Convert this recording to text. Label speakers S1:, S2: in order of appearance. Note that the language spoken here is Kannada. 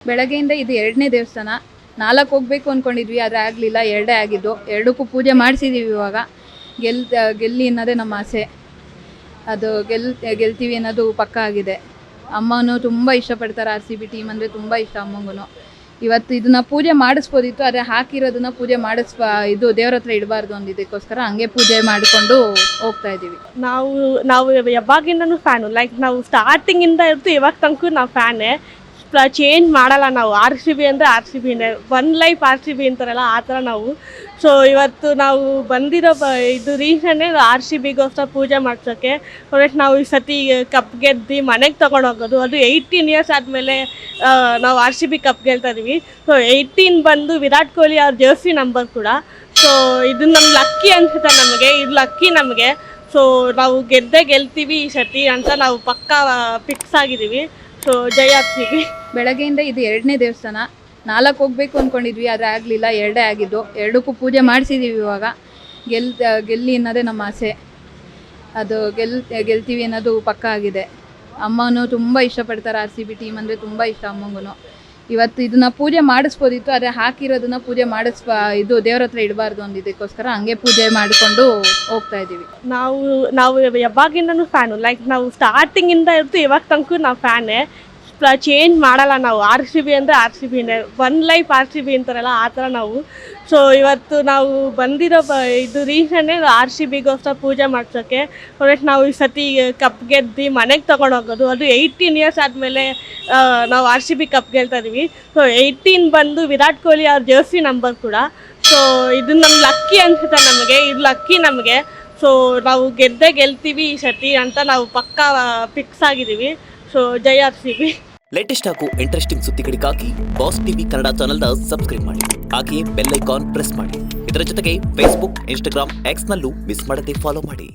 S1: ಬೆಳಗ್ಗೆಯಿಂದ ಇದು 2ನೇ ದೇವಸ್ಥಾನ. 4 ಹೋಗಬೇಕು ಅಂದ್ಕೊಂಡಿದ್ವಿ, ಆದರೆ ಆಗಲಿಲ್ಲ, 2 ಆಗಿದ್ದು. 2ಕ್ಕೂ ಪೂಜೆ ಮಾಡಿಸಿದ್ದೀವಿ. ಇವಾಗ ಗೆಲ್ಲಿ ಅನ್ನೋದೇ ನಮ್ಮ ಆಸೆ. ಅದು ಗೆಲ್ತೀವಿ ಅನ್ನೋದು ಪಕ್ಕ ಆಗಿದೆ. ಅಮ್ಮನೂ ತುಂಬ ಇಷ್ಟಪಡ್ತಾರೆ. RCB ಟೀಮ್ ಅಂದರೆ ತುಂಬ ಇಷ್ಟ ಅಮ್ಮಂಗೂ. ಇವತ್ತು ಇದನ್ನು ಪೂಜೆ ಮಾಡಿಸ್ಬೋದಿತ್ತು, ಆದರೆ ಹಾಕಿರೋದನ್ನ ಪೂಜೆ ಇದು ದೇವ್ರ ಹತ್ರ ಇಡಬಾರ್ದು ಅಂದಿದ್ದಕ್ಕೋಸ್ಕರ ಹಂಗೆ ಪೂಜೆ ಮಾಡಿಕೊಂಡು ಹೋಗ್ತಾ ಇದ್ದೀವಿ.
S2: ನಾವು ಯಾವಾಗಿಂದನೂ ಫ್ಯಾನು. ಲೈಕ್ ನಾವು ಸ್ಟಾರ್ಟಿಂಗಿಂದ ಇರ್ತು ಇವಾಗ ತನಕ ನಾವು ಫ್ಯಾನೇ. ಚೇಂಜ್ ಮಾಡಲ್ಲ ನಾವು. RCB ಅಂದರೆ RCBನೇ, ಒನ್ ಲೈಫ್ RCB ಅಂತಾರಲ್ಲ ಆ ಥರ ನಾವು. ಸೊ ಇವತ್ತು ನಾವು ಬಂದಿರೋ ಇದು ರೀಸನ್ನೇ RCBಗೋಸ್ಕರ ಪೂಜೆ ಮಾಡ್ಸೋಕ್ಕೆ. ನಾವು ಈ ಸತಿ ಕಪ್ ಗೆದ್ದು ಮನೆಗೆ ತೊಗೊಂಡೋಗೋದು. ಅದು 18 ಇಯರ್ಸ್ ಆದಮೇಲೆ ನಾವು RCB ಕಪ್ ಗೆಲ್ತಾ ಇದ್ದೀವಿ. ಸೊ 18 ಬಂದು ವಿರಾಟ್ ಕೊಹ್ಲಿ ಅವ್ರ ಜರ್ಸಿ ನಂಬರ್ ಕೂಡ. ಸೊ ಇದು ನಮ್ಮ ಲಕ್ಕಿ ಅನಿಸುತ್ತೆ ನಮಗೆ, ಇದು ಲಕ್ಕಿ ನಮಗೆ. ಸೊ ನಾವು ಗೆಲ್ತೀವಿ ಈ ಸತಿ ಅಂತ ನಾವು ಪಕ್ಕಾ ಫಿಕ್ಸ್ ಆಗಿದ್ದೀವಿ. ಸೊ ಜೈ RCB.
S1: ಬೆಳಗ್ಗೆಯಿಂದ ಇದು 2ನೇ ದೇವಸ್ಥಾನ. 4 ಹೋಗಬೇಕು ಅಂದ್ಕೊಂಡಿದ್ವಿ, ಆದರೆ ಆಗಲಿಲ್ಲ, 2 ಆಗಿದ್ದು. 2ಕ್ಕೂ ಪೂಜೆ ಮಾಡಿಸಿದ್ದೀವಿ. ಇವಾಗ ಗೆಲ್ಲಿ ಅನ್ನೋದೇ ನಮ್ಮ ಆಸೆ. ಅದು ಗೆಲ್ತೀವಿ ಅನ್ನೋದು ಪಕ್ಕ ಆಗಿದೆ. ಅಮ್ಮನೂ ತುಂಬ ಇಷ್ಟಪಡ್ತಾರೆ. RCB ಟೀಮ್ ಅಂದರೆ ತುಂಬ ಇಷ್ಟ ಅಮ್ಮಂಗೂ. ಇವತ್ತು ಇದನ್ನು ಪೂಜೆ ಮಾಡಿಸ್ಬೋದಿತ್ತು, ಆದರೆ ಹಾಕಿರೋದನ್ನ ಪೂಜೆ ಇದು ದೇವ್ರ ಹತ್ರ ಇಡಬಾರ್ದು ಅಂದಿದ್ದಕ್ಕೋಸ್ಕರ ಹಂಗೆ ಪೂಜೆ ಮಾಡಿಕೊಂಡು ಹೋಗ್ತಾ ಇದ್ದೀವಿ.
S2: ನಾವು ಯಾವಾಗಿಂದನೂ ಫ್ಯಾನು. ಲೈಕ್ ನಾವು ಸ್ಟಾರ್ಟಿಂಗಿಂದ ಇರ್ತು ಇವಾಗ ತನಕ ನಾವು ಫ್ಯಾನೇ. ಚೇಂಜ್ ಮಾಡಲ್ಲ ನಾವು. RCB ಅಂದರೆ RCBನೇ, ಒನ್ ಲೈಫ್ RCB ಅಂತಾರಲ್ಲ ಆ ಥರ ನಾವು. ಸೊ ಇವತ್ತು ನಾವು ಬಂದಿರೋ ಇದು ರೀಸನ್ನೇ RCBಗೋಸ್ಕರ ಪೂಜೆ ಮಾಡ್ಸೋಕ್ಕೆ. ನಾವು ಈ ಸತಿ ಕಪ್ ಗೆದ್ದು ಮನೆಗೆ ತೊಗೊಂಡೋಗೋದು. ಅದು 18 ಇಯರ್ಸ್ ಆದಮೇಲೆ ನಾವು RCB ಕಪ್ ಗೆಲ್ತಾ ಇದ್ದೀವಿ. ಸೊ 18 ಬಂದು ವಿರಾಟ್ ಕೊಹ್ಲಿ ಅವ್ರ ಜರ್ಸಿ ನಂಬರ್ ಕೂಡ. ಸೊ ಇದು ನಮ್ಮ ಲಕ್ಕಿ ಅನಿಸುತ್ತೆ ನಮಗೆ, ಇದು ಲಕ್ಕಿ ನಮಗೆ. ಸೊ ನಾವು ಗೆಲ್ತೀವಿ ಈ ಸತಿ ಅಂತ ನಾವು ಪಕ್ಕಾ ಫಿಕ್ಸ್ ಆಗಿದ್ದೀವಿ. ಸೊ ಜೈ RCB.
S3: ಲೇಟೆಸ್ಟ್ ಹಾಗೂ ಇಂಟ್ರೆಸ್ಟಿಂಗ್ ಸುದ್ದಿಗಳಿಗಾಗಿ ಬಾಸ್ ಟಿವಿ ಕನ್ನಡ ಚಾನೆಲ್ನ ಸಬ್ಸ್ಕ್ರೈಬ್ ಮಾಡಿ. ಹಾಗೆಯೇ ಬೆಲ್ ಐಕಾನ್ ಪ್ರೆಸ್ ಮಾಡಿ. ಇದರ ಜೊತೆಗೆ ಫೇಸ್ಬುಕ್, ಇನ್ಸ್ಟಾಗ್ರಾಮ್, ಎಕ್ಸ್ನಲ್ಲೂ ಮಿಸ್ ಮಾಡದೆ ಫಾಲೋ ಮಾಡಿ.